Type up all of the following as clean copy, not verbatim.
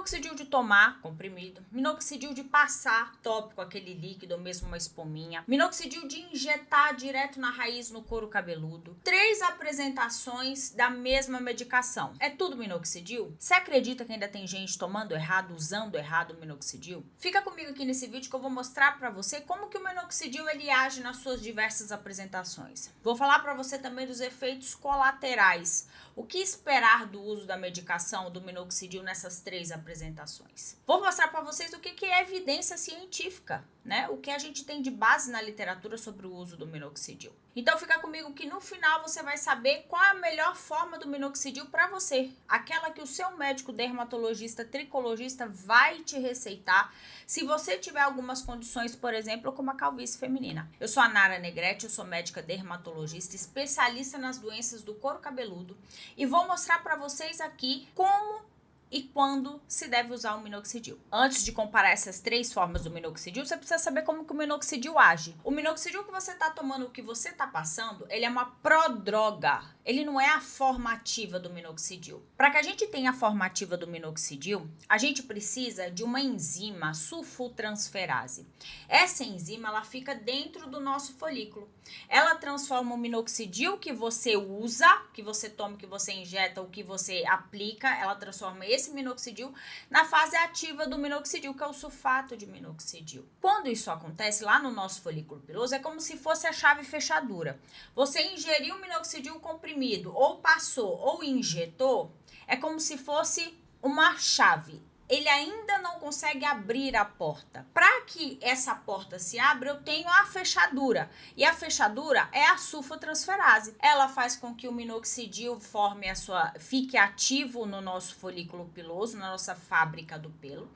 Minoxidil de tomar, comprimido. Minoxidil de passar, tópico, aquele líquido, ou mesmo uma espuminha. Minoxidil de injetar direto na raiz, no couro cabeludo. 3 apresentações da mesma medicação. É tudo minoxidil? Você acredita que ainda tem gente tomando errado, usando errado o minoxidil? Fica comigo aqui nesse vídeo que eu vou mostrar pra você como que o minoxidil ele age nas suas diversas apresentações. Vou falar pra você também dos efeitos colaterais. O que esperar do uso da medicação do minoxidil nessas 3 apresentações? Vou mostrar para vocês o que é evidência científica, né? O que a gente tem de base na literatura sobre o uso do minoxidil. Então fica comigo que no final você vai saber qual é a melhor forma do minoxidil para você. Aquela que o seu médico dermatologista, tricologista vai te receitar se você tiver algumas condições, por exemplo, como a calvície feminina. Eu sou a Nara Negrete, eu sou médica dermatologista, especialista nas doenças do couro cabeludo e vou mostrar para vocês aqui como e quando se deve usar o minoxidil. Antes de comparar essas 3 formas do minoxidil, você precisa saber como que o minoxidil age. O minoxidil que você está tomando, o que você está passando, ele é uma prodroga. Ele não é a forma ativa do minoxidil. Para que a gente tenha a forma ativa do minoxidil, a gente precisa de uma enzima sulfotransferase. Essa enzima, ela fica dentro do nosso folículo. Ela transforma o minoxidil que você usa, que você toma, que você injeta, ou que você aplica, ela transforma esse minoxidil na fase ativa do minoxidil, que é o sulfato de minoxidil. Quando isso acontece lá no nosso folículo piloso, é como se fosse a chave fechadura. Você ingeriu o minoxidil comprimido, ou passou, ou injetou, é como se fosse uma chave. Ele ainda não consegue abrir a porta. Para que essa porta se abra, eu tenho a fechadura. E a fechadura é a sulfotransferase. Ela faz com que o minoxidil fique ativo no nosso folículo piloso, na nossa fábrica do pelo.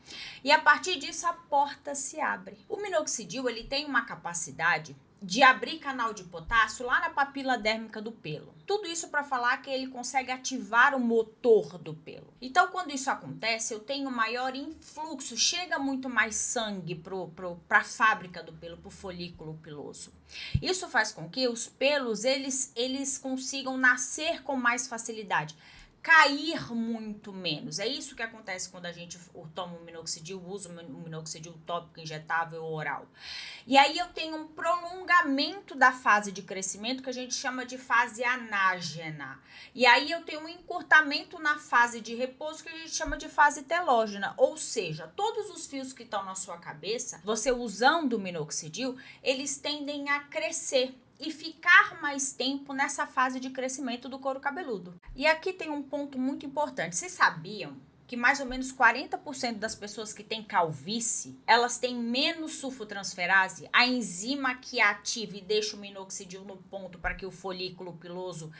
E a partir disso, a porta se abre. O minoxidil, ele tem uma capacidade de abrir canal de potássio lá na papila dérmica do pelo. Tudo isso para falar que ele consegue ativar o motor do pelo. Então, quando isso acontece, eu tenho maior influxo, chega muito mais sangue para a fábrica do pelo, para o folículo piloso. Isso faz com que os pelos eles consigam nascer com mais facilidade, cair muito menos. É isso que acontece quando a gente toma um minoxidil, usa um minoxidil tópico, injetável ou oral. E aí eu tenho um prolongamento da fase de crescimento que a gente chama de fase anágena. E aí eu tenho um encurtamento na fase de repouso que a gente chama de fase telógena. Ou seja, todos os fios que estão na sua cabeça, você usando o minoxidil, eles tendem a crescer e ficar mais tempo nessa fase de crescimento do couro cabeludo. E aqui tem um ponto muito importante. Vocês sabiam que mais ou menos 40% das pessoas que têm calvície, elas têm menos sulfotransferase, a enzima que ativa e deixa o minoxidil no ponto para que o folículo piloso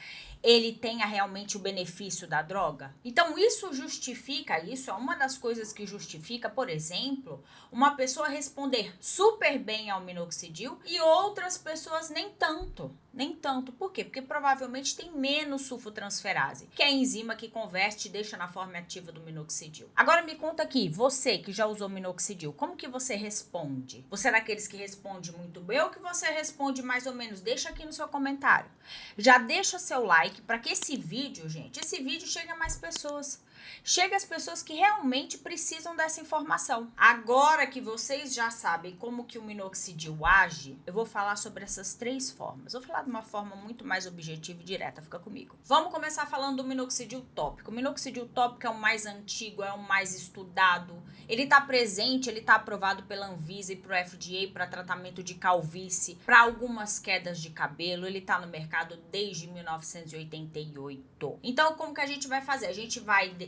ele tenha realmente o benefício da droga? Então isso justifica, isso é uma das coisas que justifica, por exemplo, uma pessoa responder super bem ao minoxidil e outras pessoas nem tanto. Nem tanto. Por quê? Porque provavelmente tem menos sulfotransferase, que é a enzima que converte e deixa na forma ativa do minoxidil. Agora me conta aqui, você que já usou minoxidil, como que você responde? Você é daqueles que responde muito bem ou que você responde mais ou menos? Deixa aqui no seu comentário. Já deixa seu like para que esse vídeo chegue a mais pessoas. Chega às pessoas que realmente precisam dessa informação. Agora que vocês já sabem como que o minoxidil age, eu vou falar sobre essas 3 formas. Vou falar de uma forma muito mais objetiva e direta, fica comigo. Vamos começar falando do minoxidil tópico. O minoxidil tópico é o mais antigo, é o mais estudado. Ele está presente, ele está aprovado pela Anvisa e pro FDA para tratamento de calvície, para algumas quedas de cabelo. Ele está no mercado desde 1988. Então, como que a gente vai fazer?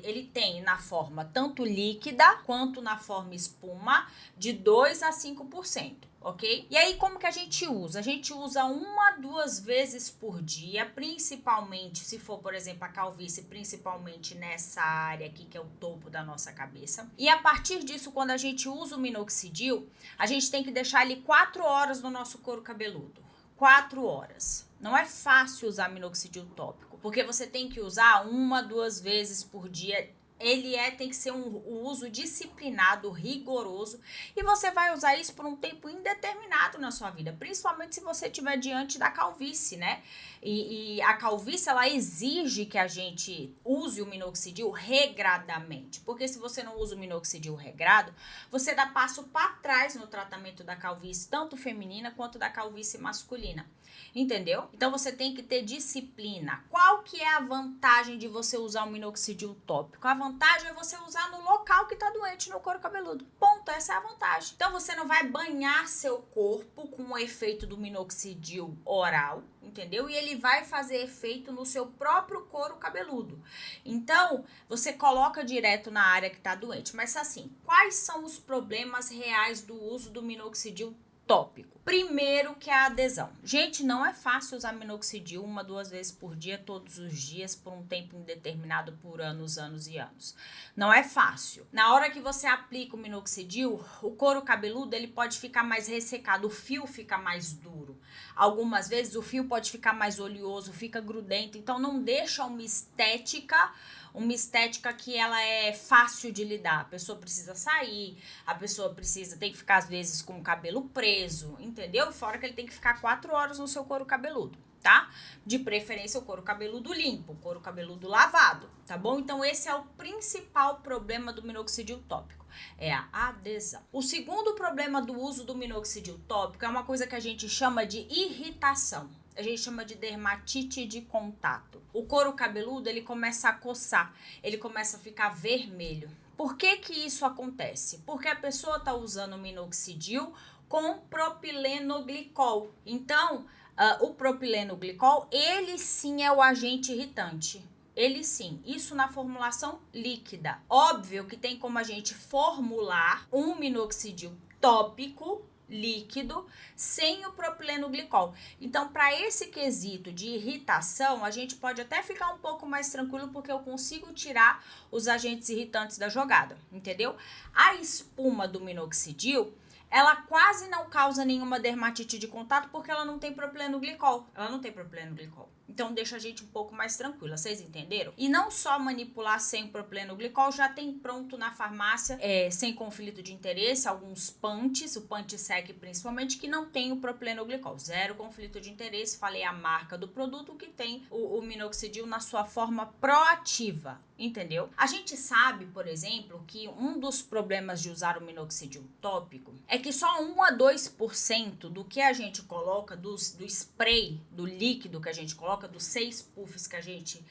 Ele tem na forma tanto líquida quanto na forma espuma de 2 a 5%, ok? E aí como que a gente usa? A gente usa 1 a 2 vezes por dia, principalmente se for, por exemplo, a calvície, principalmente nessa área aqui que é o topo da nossa cabeça. E a partir disso, quando a gente usa o minoxidil, a gente tem que deixar ele 4 horas no nosso couro cabeludo. 4 horas. Não é fácil usar minoxidil tópico, porque você tem que usar 1 a 2 vezes por dia tem que ser um uso disciplinado, rigoroso, e você vai usar isso por um tempo indeterminado na sua vida, principalmente se você estiver diante da calvície, né? E a calvície, ela exige que a gente use o minoxidil regradamente, porque se você não usa o minoxidil regrado, você dá passo para trás no tratamento da calvície, tanto feminina quanto da calvície masculina. Entendeu? Então você tem que ter disciplina. Qual que é a vantagem de você usar o minoxidil tópico? A vantagem é você usar no local que tá doente, no couro cabeludo. Ponto, essa é a vantagem. Então você não vai banhar seu corpo com o efeito do minoxidil oral, entendeu? E ele vai fazer efeito no seu próprio couro cabeludo. Então, você coloca direto na área que tá doente. Mas assim, quais são os problemas reais do uso do minoxidil tópico? Primeiro, que é a adesão. Gente, não é fácil usar minoxidil 1-2 vezes por dia, todos os dias, por um tempo indeterminado, por anos e anos. Não é fácil. Na hora que você aplica o minoxidil, o couro cabeludo ele pode ficar mais ressecado, o fio fica mais duro. Algumas vezes o fio pode ficar mais oleoso, fica grudento, então não deixa uma estética que ela é fácil de lidar. A pessoa precisa sair, a pessoa tem que ficar às vezes com o cabelo preso, entendeu? Fora que ele tem que ficar 4 horas no seu couro cabeludo, tá? De preferência o couro cabeludo limpo, o couro cabeludo lavado, tá bom? Então esse é o principal problema do minoxidil tópico, é a adesão. O segundo problema do uso do minoxidil tópico é uma coisa que a gente chama de irritação. A gente chama de dermatite de contato. O couro cabeludo, ele começa a coçar, ele começa a ficar vermelho. Por que que isso acontece? Porque a pessoa está usando minoxidil com propilenoglicol. Então, o propilenoglicol, ele sim é o agente irritante. Ele sim, isso na formulação líquida. Óbvio que tem como a gente formular um minoxidil tópico líquido sem o propilenoglicol. Então, para esse quesito de irritação, a gente pode até ficar um pouco mais tranquilo porque eu consigo tirar os agentes irritantes da jogada, entendeu? A espuma do minoxidil, ela quase não causa nenhuma dermatite de contato porque ela não tem propilenoglicol. Então, deixa a gente um pouco mais tranquila, vocês entenderam? E não só manipular sem o propilenoglicol, já tem pronto na farmácia, sem conflito de interesse, alguns punches, o Punch-Sec principalmente, que não tem o propilenoglicol. Zero conflito de interesse, falei a marca do produto que tem o minoxidil na sua forma proativa, entendeu? A gente sabe, por exemplo, que um dos problemas de usar o minoxidil tópico é que só 1-2% do que a gente coloca, do spray, do líquido que a gente coloca, dos 6 puffs que a gente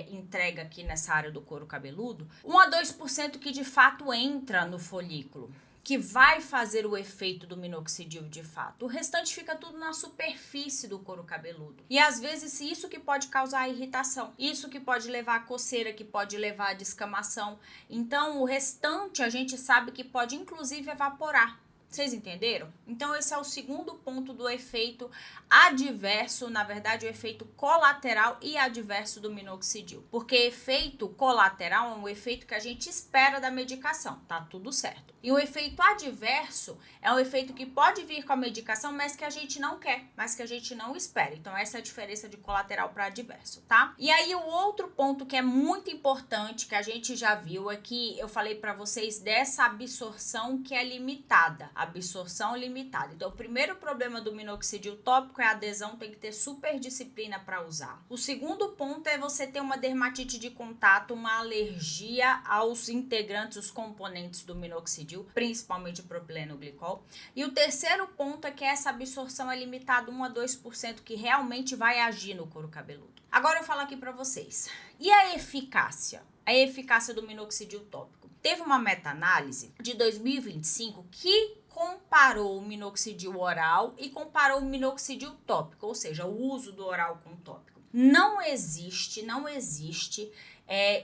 entrega aqui nessa área do couro cabeludo, 1-2% que de fato entra no folículo, que vai fazer o efeito do minoxidil de fato. O restante fica tudo na superfície do couro cabeludo. E às vezes isso que pode causar irritação, isso que pode levar a coceira, que pode levar a descamação. Então o restante a gente sabe que pode inclusive evaporar. Vocês entenderam? Então esse é o segundo ponto do efeito adverso, na verdade o efeito colateral e adverso do minoxidil. Porque efeito colateral é um efeito que a gente espera da medicação, tá tudo certo. E o efeito adverso é um efeito que pode vir com a medicação, mas que a gente não quer, mas que a gente não espera. Então essa é a diferença de colateral para adverso, tá? E aí o outro ponto que é muito importante, que a gente já viu, é que eu falei para vocês dessa absorção que é limitada. Absorção limitada. Então, o primeiro problema do minoxidil tópico é a adesão, tem que ter super disciplina para usar. O segundo ponto é você ter uma dermatite de contato, uma alergia aos integrantes, os componentes do minoxidil, principalmente o propilenoglicol. E o terceiro ponto é que essa absorção é limitada 1-2% que realmente vai agir no couro cabeludo. Agora eu falo aqui para vocês. E a eficácia? A eficácia do minoxidil tópico. Teve uma meta-análise de 2025 que comparou o minoxidil oral e comparou o minoxidil tópico, ou seja, o uso do oral com tópico. Não existe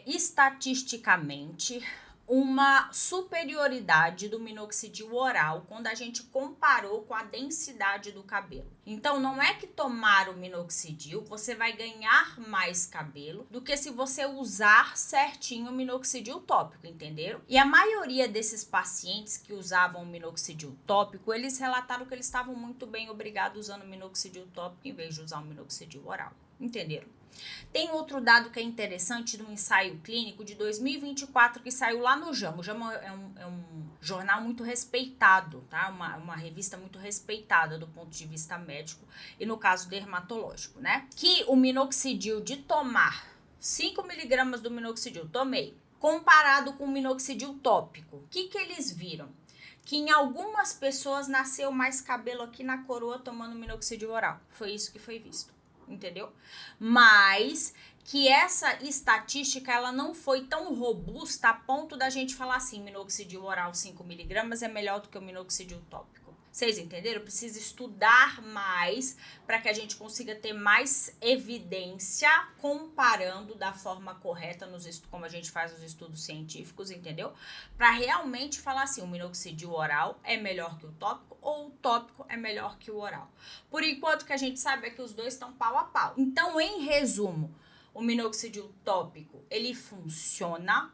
estatisticamente uma superioridade do minoxidil oral quando a gente comparou com a densidade do cabelo. Então, não é que tomar o minoxidil você vai ganhar mais cabelo do que se você usar certinho o minoxidil tópico, entenderam? E a maioria desses pacientes que usavam o minoxidil tópico, eles relataram que eles estavam muito bem, obrigados, usando o minoxidil tópico em vez de usar o minoxidil oral. Entenderam? Tem outro dado que é interessante do ensaio clínico de 2024 que saiu lá no JAMA. O JAMA é um jornal muito respeitado, tá? Uma revista muito respeitada do ponto de vista médico e no caso dermatológico, né? Que o minoxidil de tomar 5 miligramas do minoxidil, tomei, comparado com o minoxidil tópico. O que eles viram? Que em algumas pessoas nasceu mais cabelo aqui na coroa tomando minoxidil oral. Foi isso que foi visto. Entendeu? Mas que essa estatística ela não foi tão robusta a ponto da gente falar assim, minoxidil oral 5 miligramas é melhor do que o minoxidil tópico. Vocês entenderam? Precisa estudar mais para que a gente consiga ter mais evidência comparando da forma correta como a gente faz os estudos científicos, entendeu? Para realmente falar assim, o minoxidil oral é melhor que o tópico ou o tópico é melhor que o oral. Por enquanto, o que a gente sabe é que os dois estão pau a pau. Então, em resumo, o minoxidil tópico, ele funciona,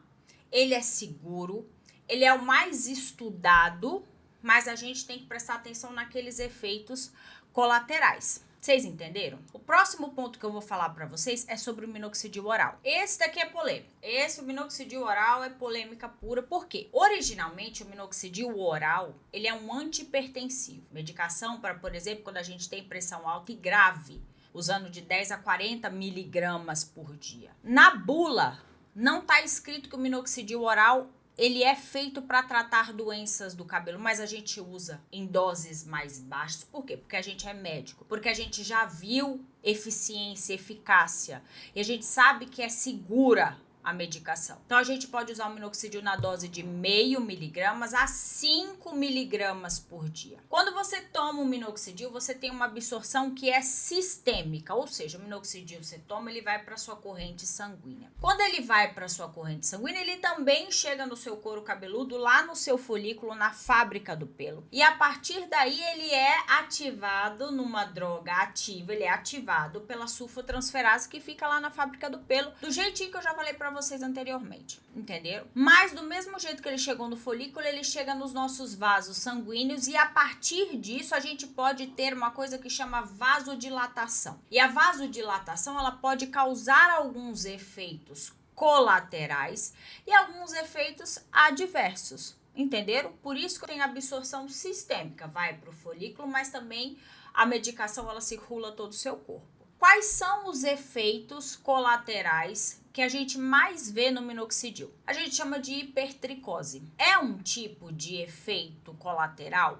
ele é seguro, ele é o mais estudado, mas a gente tem que prestar atenção naqueles efeitos colaterais. Vocês entenderam? O próximo ponto que eu vou falar para vocês é sobre o minoxidil oral. Esse daqui é polêmico. O minoxidil oral é polêmica pura. Por quê? Originalmente, o minoxidil oral, ele é um antihipertensivo. Medicação para, por exemplo, quando a gente tem pressão alta e grave, usando de 10 a 40 miligramas por dia. Na bula, não está escrito que o minoxidil oral ele é feito para tratar doenças do cabelo, mas a gente usa em doses mais baixas. Por quê? Porque a gente é médico, porque a gente já viu eficiência, eficácia, e a gente sabe que é segura a medicação. Então, a gente pode usar o minoxidil na dose de 0,5 miligramas a 5 miligramas por dia. Quando você toma o minoxidil, você tem uma absorção que é sistêmica, ou seja, o minoxidil você toma, ele vai para sua corrente sanguínea. Quando ele vai para sua corrente sanguínea, ele também chega no seu couro cabeludo, lá no seu folículo, na fábrica do pelo. E a partir daí, ele é ativado numa droga ativa, ele é ativado pela sulfotransferase que fica lá na fábrica do pelo, do jeitinho que eu já falei para vocês anteriormente, entenderam? Mas do mesmo jeito que ele chegou no folículo, ele chega nos nossos vasos sanguíneos e a partir disso a gente pode ter uma coisa que chama vasodilatação. E a vasodilatação, ela pode causar alguns efeitos colaterais e alguns efeitos adversos, entenderam? Por isso que tem absorção sistêmica, vai para o folículo, mas também a medicação ela circula todo o seu corpo. Quais são os efeitos colaterais que a gente mais vê no minoxidil? A gente chama de hipertricose. É um tipo de efeito colateral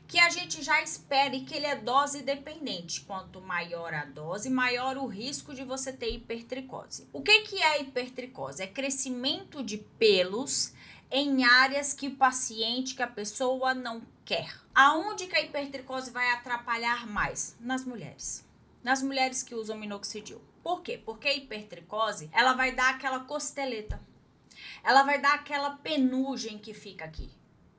que a gente já espera e que ele é dose dependente. Quanto maior a dose, maior o risco de você ter hipertricose. O que é a hipertricose? É crescimento de pelos em áreas que o paciente, que a pessoa não quer. Aonde que a hipertricose vai atrapalhar mais? Nas mulheres. Nas mulheres que usam minoxidil. Por quê? Porque a hipertricose, ela vai dar aquela costeleta. Ela vai dar aquela penugem que fica aqui.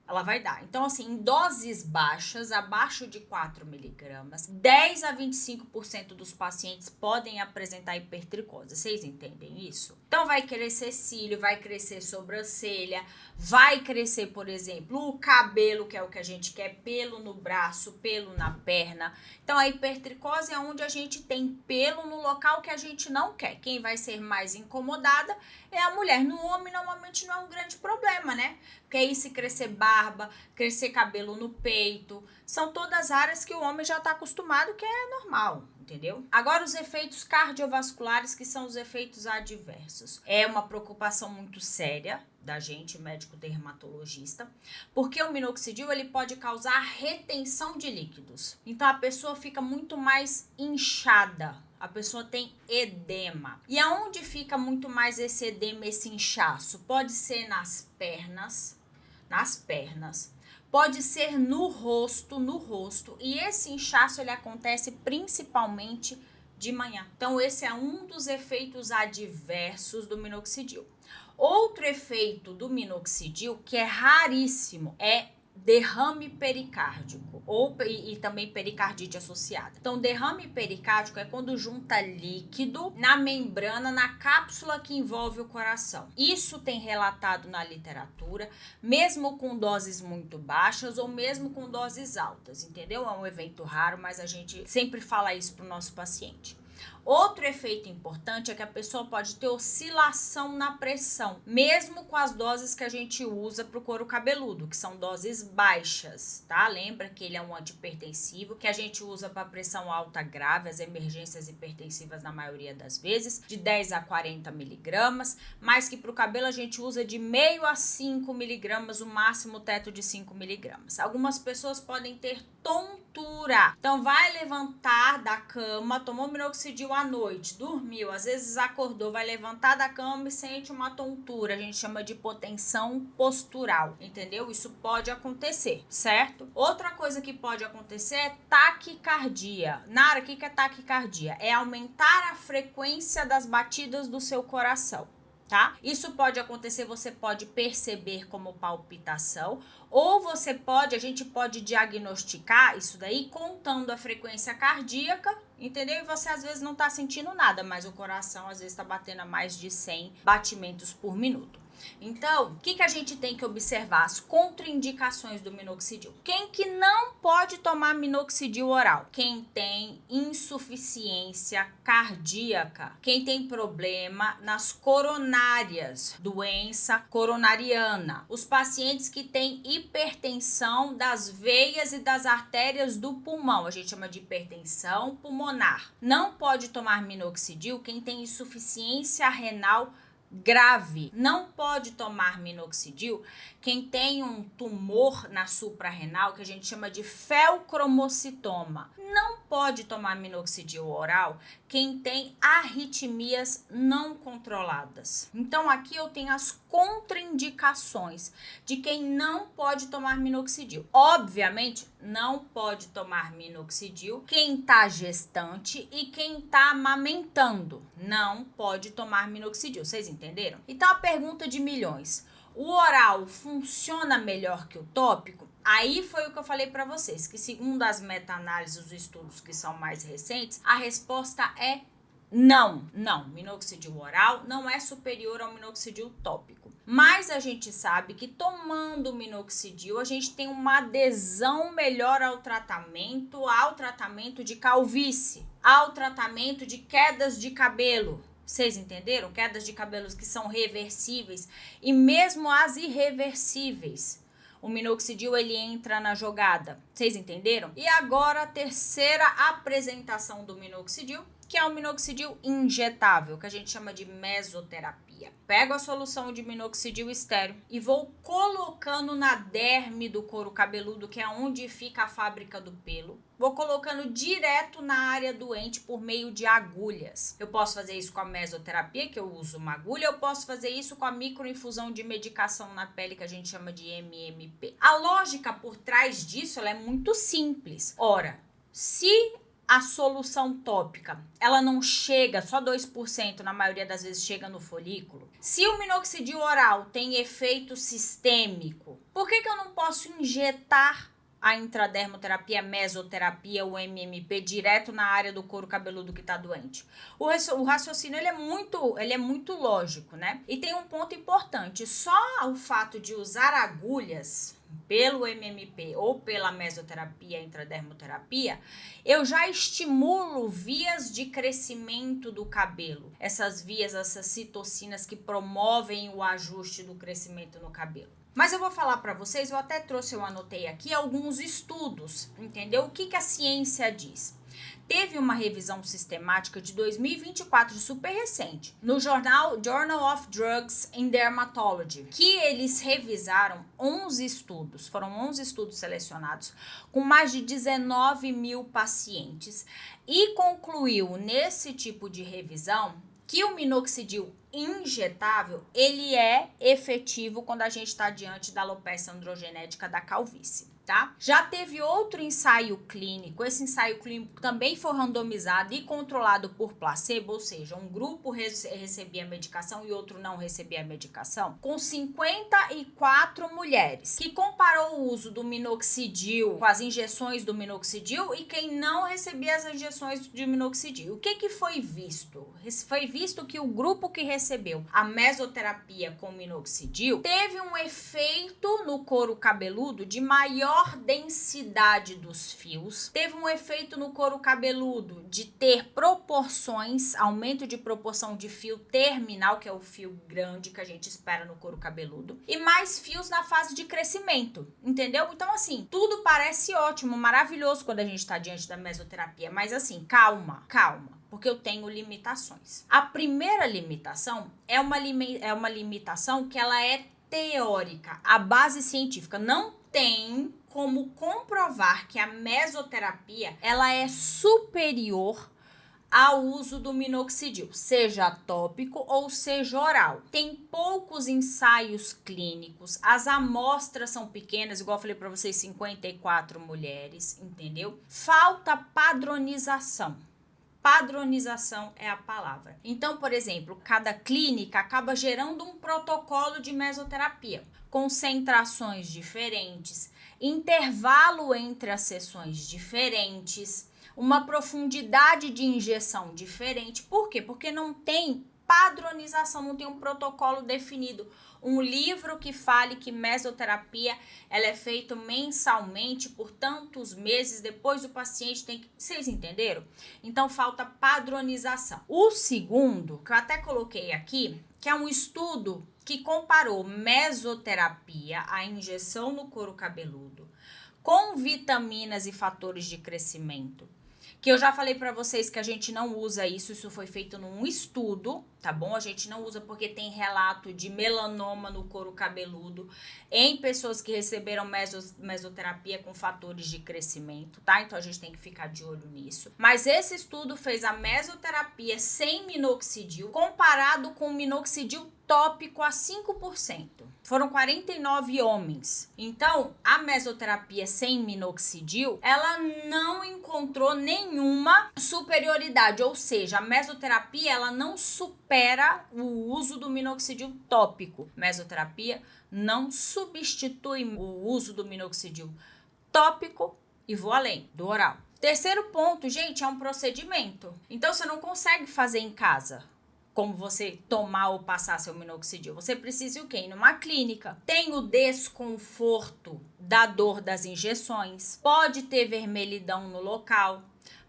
Ela vai dar. Então, assim, em doses baixas, abaixo de 4 miligramas, 10 a 25% dos pacientes podem apresentar hipertricose. Vocês entendem isso? Então, vai crescer cílio, vai crescer sobrancelha, vai crescer, por exemplo, o cabelo, que é o que a gente quer, pelo no braço, pelo na perna. Então, a hipertricose é onde a gente tem pelo no local que a gente não quer. Quem vai ser mais incomodada é a mulher. No homem, normalmente, não é um grande problema, né? Porque aí se crescer barba, crescer cabelo no peito, são todas áreas que o homem já está acostumado, que é normal, entendeu? Agora os efeitos cardiovasculares, que são os efeitos adversos. É uma preocupação muito séria da gente, médico dermatologista, porque o minoxidil ele pode causar retenção de líquidos. Então a pessoa fica muito mais inchada. A pessoa tem edema. E aonde fica muito mais esse edema, esse inchaço? Pode ser nas pernas, pode ser no rosto, e esse inchaço ele acontece principalmente de manhã. Então esse é um dos efeitos adversos do minoxidil. Outro efeito do minoxidil que é raríssimo é derrame pericárdico e também pericardite associada. Então, derrame pericárdico é quando junta líquido na membrana, na cápsula que envolve o coração. Isso tem relatado na literatura, mesmo com doses muito baixas ou mesmo com doses altas, entendeu? É um evento raro, mas a gente sempre fala isso para o nosso paciente. Outro efeito importante é que a pessoa pode ter oscilação na pressão, mesmo com as doses que a gente usa para o couro cabeludo, que são doses baixas, tá? Lembra que ele é um antihipertensivo, que a gente usa para pressão alta grave, as emergências hipertensivas na maioria das vezes, de 10 a 40 miligramas, mas que para o cabelo a gente usa de meio a 5 miligramas, o máximo teto de 5 miligramas. Algumas pessoas podem ter tontura, então vai levantar da cama, tomou minoxidil à noite, dormiu, às vezes acordou, vai levantar da cama e sente uma tontura, a gente chama de hipotensão postural, entendeu? Isso pode acontecer, certo? Outra coisa que pode acontecer é taquicardia. Nara, o que é taquicardia? É aumentar a frequência das batidas do seu coração. Tá? Isso pode acontecer, você pode perceber como palpitação, ou a gente pode diagnosticar isso daí contando a frequência cardíaca, entendeu? E você às vezes não tá sentindo nada, mas o coração às vezes tá batendo a mais de 100 batimentos por minuto. Então, o que a gente tem que observar? As contraindicações do minoxidil. Quem que não pode tomar minoxidil oral? Quem tem insuficiência cardíaca, quem tem problema nas coronárias, doença coronariana, os pacientes que têm hipertensão das veias e das artérias do pulmão, a gente chama de hipertensão pulmonar. Não pode tomar minoxidil quem tem insuficiência renal grave. Não pode tomar minoxidil quem tem um tumor na suprarrenal, que a gente chama de feocromocitoma. Não pode tomar minoxidil oral quem tem arritmias não controladas. Então aqui eu tenho as contraindicações de quem não pode tomar minoxidil. Obviamente, não pode tomar minoxidil quem está gestante e quem está amamentando. Não pode tomar minoxidil. Vocês entenderam? Então a pergunta de milhões: o oral funciona melhor que o tópico? Aí foi o que eu falei para vocês, que segundo as meta-análises, os estudos que são mais recentes, a resposta é não. Não, minoxidil oral não é superior ao minoxidil tópico. Mas a gente sabe que tomando minoxidil, a gente tem uma adesão melhor ao tratamento de calvície, ao tratamento de quedas de cabelo. Vocês entenderam? Quedas de cabelos que são reversíveis e mesmo as irreversíveis. O minoxidil, ele entra na jogada. Vocês entenderam? E agora a terceira apresentação do minoxidil, que é o minoxidil injetável, que a gente chama de mesoterapia. Pego a solução de minoxidil estéreo e vou colocando na derme do couro cabeludo, que é onde fica a fábrica do pelo. Vou colocando direto na área doente por meio de agulhas. Eu posso fazer isso com a mesoterapia, que eu uso uma agulha. Eu posso fazer isso com a microinfusão de medicação na pele, que a gente chama de MMP. A lógica por trás disso, ela é muito simples. Ora, se a solução tópica, ela não chega, só 2%, na maioria das vezes chega no folículo. Se o minoxidil oral tem efeito sistêmico, por que eu não posso injetar a intradermoterapia, a mesoterapia, o MMP direto na área do couro cabeludo que está doente? O raciocínio ele é muito lógico, né? E tem um ponto importante: só o fato de usar agulhas pelo MMP ou pela mesoterapia, intradermoterapia, eu já estimulo vias de crescimento do cabelo. Essas vias, essas citocinas que promovem o ajuste do crescimento no cabelo. Mas eu vou falar para vocês, eu até trouxe, eu anotei aqui alguns estudos, entendeu? O que a ciência diz? Teve uma revisão sistemática de 2024, super recente, no Journal of Drugs in Dermatology, que eles revisaram 11 estudos, foram 11 estudos selecionados, com mais de 19 mil pacientes, e concluiu nesse tipo de revisão que o minoxidil injetável, ele é efetivo quando a gente está diante da alopecia androgenética da calvície, tá? Já teve outro ensaio clínico, esse ensaio clínico também foi randomizado e controlado por placebo, ou seja, um grupo recebia a medicação e outro não recebia a medicação, com 54 mulheres, que comparou o uso do minoxidil com as injeções do minoxidil e quem não recebia as injeções de minoxidil. O que foi visto? Foi visto que o grupo que recebeu a mesoterapia com minoxidil teve um efeito no couro cabeludo de maior densidade dos fios, teve um efeito no couro cabeludo de ter proporções, aumento de proporção de fio terminal, que é o fio grande que a gente espera no couro cabeludo, e mais fios na fase de crescimento, entendeu? Então, assim, tudo parece ótimo, maravilhoso quando a gente tá diante da mesoterapia, mas assim, calma, porque eu tenho limitações. A primeira limitação é uma limitação que ela é teórica. A base científica não tem como comprovar que a mesoterapia ela é superior ao uso do minoxidil, seja tópico ou seja oral. Tem poucos ensaios clínicos, as amostras são pequenas, igual eu falei para vocês, 54 mulheres, entendeu? Falta padronização. Padronização é a palavra. Então, por exemplo, cada clínica acaba gerando um protocolo de mesoterapia, concentrações diferentes, intervalo entre as sessões diferentes, uma profundidade de injeção diferente. Por quê? Porque não tem padronização, não tem um protocolo definido. Um livro que fale que mesoterapia ela é feita mensalmente por tantos meses, depois o paciente tem que... Vocês entenderam? Então falta padronização. O segundo, que eu até coloquei aqui, que é um estudo que comparou mesoterapia, a injeção no couro cabeludo, com vitaminas e fatores de crescimento, que eu já falei para vocês que a gente não usa isso foi feito num estudo, tá bom? A gente não usa porque tem relato de melanoma no couro cabeludo em pessoas que receberam mesoterapia com fatores de crescimento, tá? Então a gente tem que ficar de olho nisso. Mas esse estudo fez a mesoterapia sem minoxidil comparado com minoxidil tópico a 5%. Foram 49 homens. Então, a mesoterapia sem minoxidil, ela não encontrou nenhuma superioridade, ou seja, a mesoterapia ela não supera o uso do minoxidil tópico. Mesoterapia não substitui o uso do minoxidil tópico e vou além, do oral. Terceiro ponto, gente, é um procedimento. Então, você não consegue fazer em casa como você tomar ou passar seu minoxidil. Você precisa ir o quê? Ir numa clínica. Tem o desconforto da dor das injeções. Pode ter vermelhidão no local.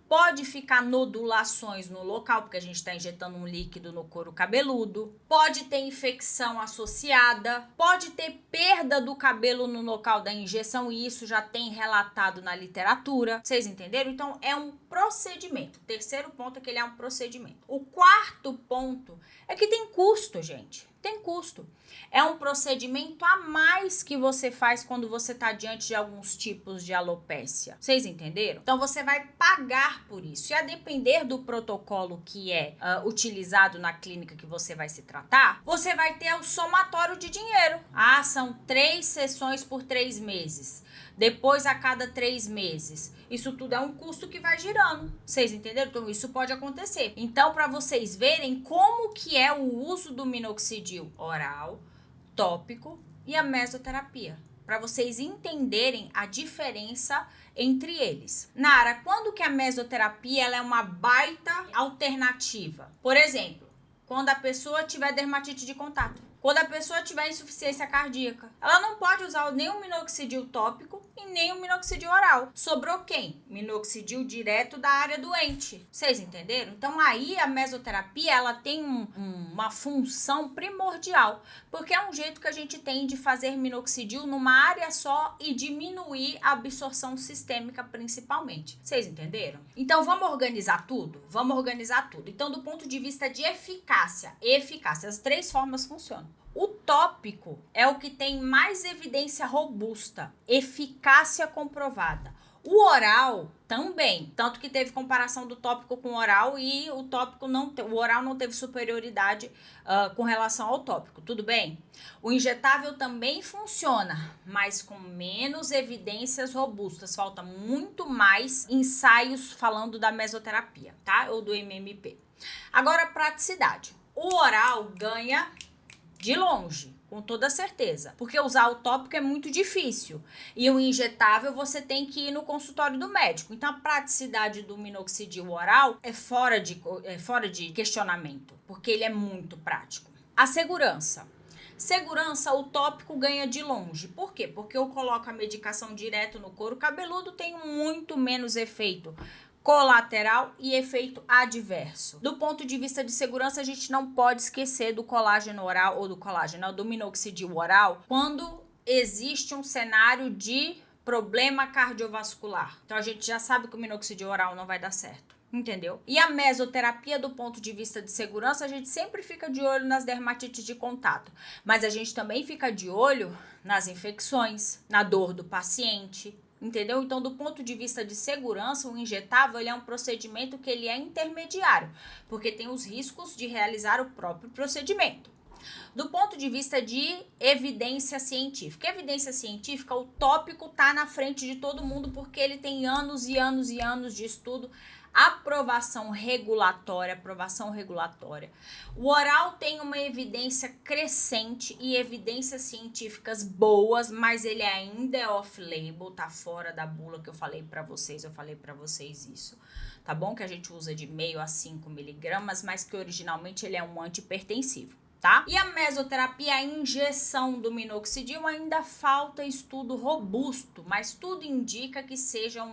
Pode ficar nodulações no local, porque a gente está injetando um líquido no couro cabeludo. Pode ter infecção associada. Pode ter perda do cabelo no local da injeção, e isso já tem relatado na literatura. Vocês entenderam? Então, é um procedimento. O terceiro ponto é que ele é um procedimento. O quarto ponto é que tem custo, gente. Tem custo. É um procedimento a mais que você faz quando você está diante de alguns tipos de alopécia. Vocês entenderam? Então, você vai pagar por isso. E a depender do protocolo que é utilizado na clínica que você vai se tratar, você vai ter o somatório de dinheiro. Ah, são 3 sessões por 3 meses. Depois, a cada 3 meses. Isso tudo é um custo que vai girando. Vocês entenderam? Então, isso pode acontecer. Então, para vocês verem como que é o uso do minoxidil oral, tópico e a mesoterapia. Para vocês entenderem a diferença entre eles. Nara, quando que a mesoterapia ela é uma baita alternativa? Por exemplo, quando a pessoa tiver dermatite de contato. Quando a pessoa tiver insuficiência cardíaca, ela não pode usar nem o minoxidil tópico e nem o minoxidil oral. Sobrou quem? Minoxidil direto da área doente. Vocês entenderam? Então aí a mesoterapia ela tem uma função primordial, porque é um jeito que a gente tem de fazer minoxidil numa área só e diminuir a absorção sistêmica principalmente. Vocês entenderam? Então vamos organizar tudo? Vamos organizar tudo. Então do ponto de vista de eficácia, as 3 formas funcionam. O tópico é o que tem mais evidência robusta, eficácia comprovada. O oral também, tanto que teve comparação do tópico com o oral e o oral não teve superioridade com relação ao tópico, tudo bem? O injetável também funciona, mas com menos evidências robustas, falta muito mais ensaios falando da mesoterapia, tá? Ou do MMP. Agora, praticidade. O oral ganha de longe. com toda certeza. Porque usar o tópico é muito difícil. E o injetável você tem que ir no consultório do médico. Então a praticidade do minoxidil oral é fora de questionamento, porque ele é muito prático. A segurança. Segurança, o tópico ganha de longe. Por quê? Porque eu coloco a medicação direto no couro cabeludo, tenho muito menos efeito colateral e efeito adverso. Do ponto de vista de segurança, a gente não pode esquecer do colágeno oral ou do minoxidil oral quando existe um cenário de problema cardiovascular. Então a gente já sabe que o minoxidil oral não vai dar certo. Entendeu? E a mesoterapia, do ponto de vista de segurança, a gente sempre fica de olho nas dermatites de contato, mas a gente também fica de olho nas infecções, na dor do paciente, entendeu? Então, do ponto de vista de segurança, o injetável ele é um procedimento que ele é intermediário, porque tem os riscos de realizar o próprio procedimento. Do ponto de vista de evidência científica. Evidência científica, o tópico está na frente de todo mundo porque ele tem anos e anos e anos de estudo, aprovação regulatória. O oral tem uma evidência crescente e evidências científicas boas, mas ele ainda é off-label, tá fora da bula que eu falei para vocês isso. Tá bom? Que a gente usa de meio a 5 miligramas, mas que originalmente ele é um antihipertensivo. Tá? E a mesoterapia, a injeção do minoxidil, ainda falta estudo robusto, mas tudo indica que seja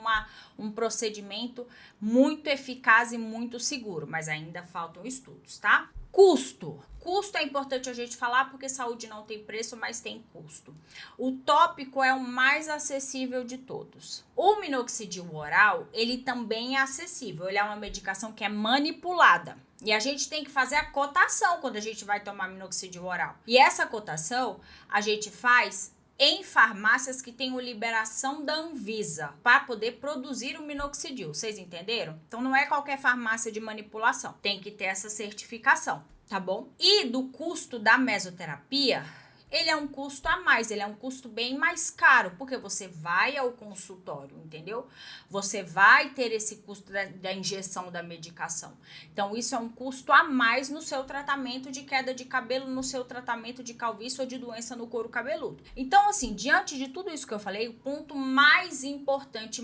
um procedimento muito eficaz e muito seguro, mas ainda faltam estudos, tá? Custo. Custo é importante a gente falar porque saúde não tem preço, mas tem custo. O tópico é o mais acessível de todos. O minoxidil oral, ele também é acessível, ele é uma medicação que é manipulada. E a gente tem que fazer a cotação quando a gente vai tomar minoxidil oral. E essa cotação a gente faz em farmácias que tenham liberação da Anvisa para poder produzir o minoxidil. Vocês entenderam? Então não é qualquer farmácia de manipulação. Tem que ter essa certificação, tá bom? E do custo da mesoterapia, ele é um custo a mais, ele é um custo bem mais caro, porque você vai ao consultório, entendeu? Você vai ter esse custo da injeção da medicação. Então, isso é um custo a mais no seu tratamento de queda de cabelo, no seu tratamento de calvície ou de doença no couro cabeludo. Então, assim, diante de tudo isso que eu falei, o ponto mais importante,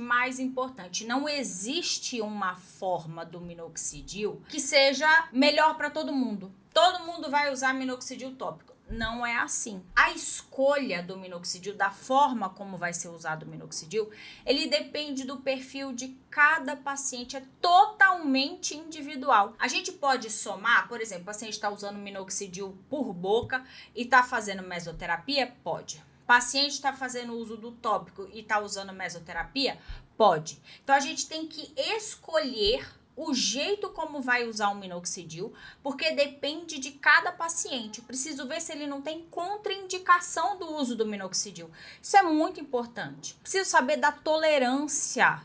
não existe uma forma do minoxidil que seja melhor para todo mundo. Todo mundo vai usar minoxidil tópico. Não é assim. A escolha do minoxidil, da forma como vai ser usado o minoxidil, ele depende do perfil de cada paciente, é totalmente individual. A gente pode somar, por exemplo, o paciente está usando minoxidil por boca e está fazendo mesoterapia? Pode. O paciente está fazendo uso do tópico e está usando mesoterapia? Pode. Então, a gente tem que escolher o jeito como vai usar o minoxidil, porque depende de cada paciente. Eu preciso ver se ele não tem contraindicação do uso do minoxidil. Isso é muito importante. Preciso saber da tolerância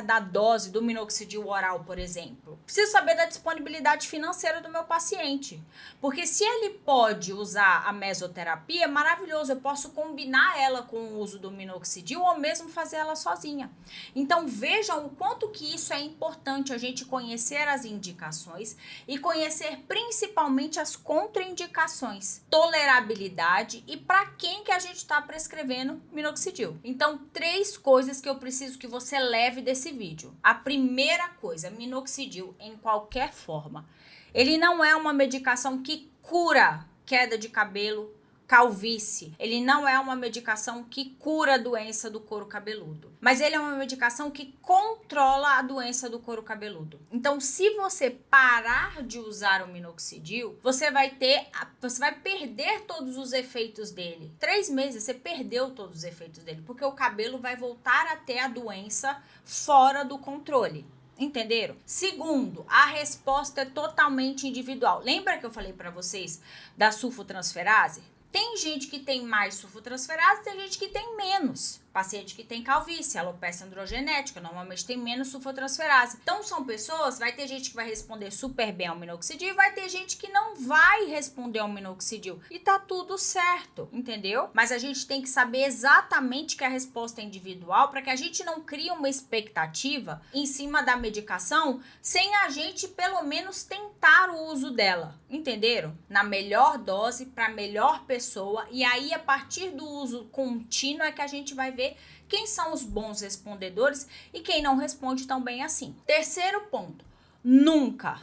da dose do minoxidil oral, por exemplo. Preciso saber da disponibilidade financeira do meu paciente. Porque se ele pode usar a mesoterapia, é maravilhoso. Eu posso combinar ela com o uso do minoxidil ou mesmo fazer ela sozinha. Então vejam o quanto que isso é importante, a gente conhecer as indicações e conhecer principalmente as contraindicações, tolerabilidade e para quem que a gente está prescrevendo minoxidil. Então, 3 coisas que eu preciso que você leve desse vídeo. A primeira coisa, minoxidil em qualquer forma, ele não é uma medicação que cura queda de cabelo, calvície. Ele não é uma medicação que cura a doença do couro cabeludo, mas ele é uma medicação que controla a doença do couro cabeludo. Então, se você parar de usar o minoxidil, você vai perder todos os efeitos dele. 3 meses você perdeu todos os efeitos dele, porque o cabelo vai voltar a ter a doença fora do controle. Entenderam? Segundo, a resposta é totalmente individual. Lembra que eu falei para vocês da sulfotransferase? Tem gente que tem mais sulfotransferase, tem gente que tem menos. Paciente que tem calvície, alopecia androgenética, normalmente tem menos sulfotransferase. Então são pessoas, vai ter gente que vai responder super bem ao minoxidil e vai ter gente que não vai responder ao minoxidil. E tá tudo certo, entendeu? Mas a gente tem que saber exatamente que a resposta é individual para que a gente não crie uma expectativa em cima da medicação sem a gente pelo menos tentar o uso dela, entenderam? Na melhor dose para a melhor pessoa, e aí a partir do uso contínuo é que a gente vai ver quem são os bons respondedores e quem não responde tão bem assim. Terceiro ponto, nunca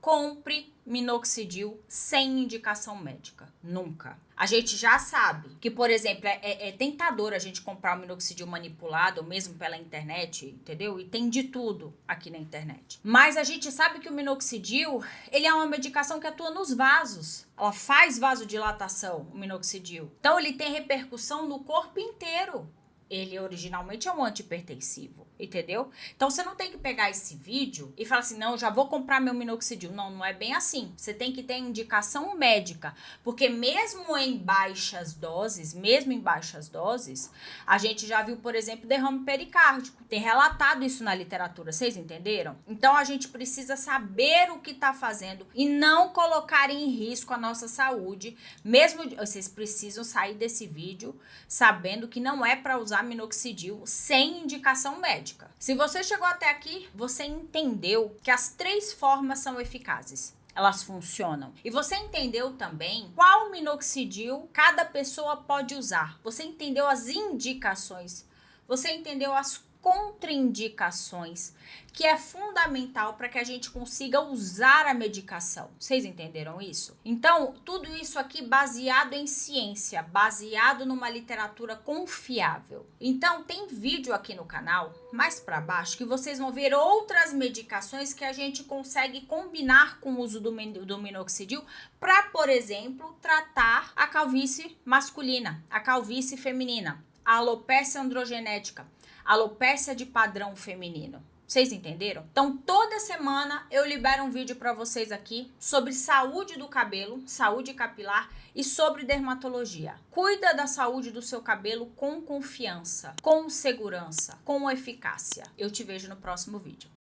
compre minoxidil sem indicação médica. Nunca. A gente já sabe que, por exemplo, é tentador a gente comprar um minoxidil manipulado, ou mesmo pela internet, entendeu? E tem de tudo aqui na internet. Mas a gente sabe que o minoxidil, ele é uma medicação que atua nos vasos. Ela faz vasodilatação, o minoxidil. Então, ele tem repercussão no corpo inteiro. Ele originalmente é um antihipertensivo, entendeu? Então você não tem que pegar esse vídeo e falar assim, não, já vou comprar meu minoxidil. Não, não é bem assim. Você tem que ter indicação médica, porque mesmo em baixas doses, a gente já viu, por exemplo, derrame pericárdico. Tem relatado isso na literatura, vocês entenderam? Então a gente precisa saber o que está fazendo e não colocar em risco a nossa saúde. Mesmo vocês precisam sair desse vídeo sabendo que não é para usar minoxidil sem indicação médica. Se você chegou até aqui, você entendeu que as 3 formas são eficazes. Elas funcionam. E você entendeu também qual minoxidil cada pessoa pode usar. Você entendeu as indicações. Você entendeu as contraindicações, que é fundamental para que a gente consiga usar a medicação. Vocês entenderam isso? Então, tudo isso aqui baseado em ciência, baseado numa literatura confiável. Então, tem vídeo aqui no canal, mais para baixo, que vocês vão ver outras medicações que a gente consegue combinar com o uso do minoxidil para, por exemplo, tratar a calvície masculina, a calvície feminina, a alopecia androgenética, alopecia de padrão feminino. Vocês entenderam? Então, toda semana eu libero um vídeo para vocês aqui sobre saúde do cabelo, saúde capilar e sobre dermatologia. Cuida da saúde do seu cabelo com confiança, com segurança, com eficácia. Eu te vejo no próximo vídeo.